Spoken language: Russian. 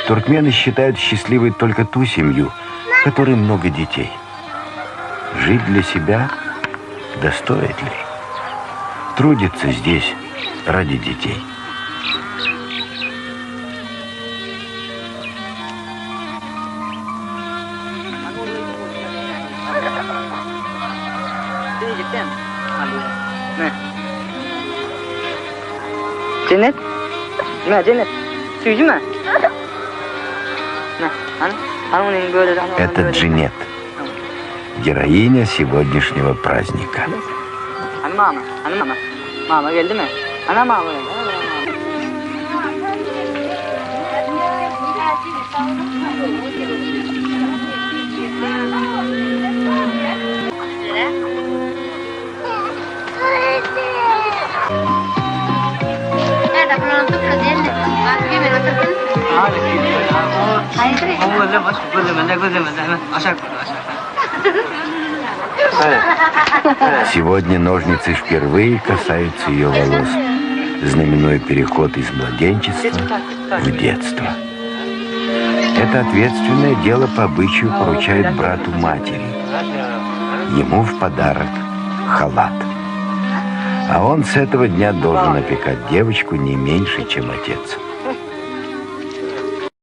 Туркмены считают счастливой только ту семью, в которой много детей. Жить для себя да стоит ли? Трудиться здесь ради детей. Cennet? Ne cennet? Suyucu mu? Это Джинет, героиня сегодняшнего праздника. Mama geldi mi? Ana mama geldi. Сегодня ножницы впервые касаются ее волос, знаменуя переход из младенчества в детство. Это ответственное дело по обычаю поручает брату матери. Ему в подарок халат. А он с этого дня должен опекать девочку не меньше, чем отец.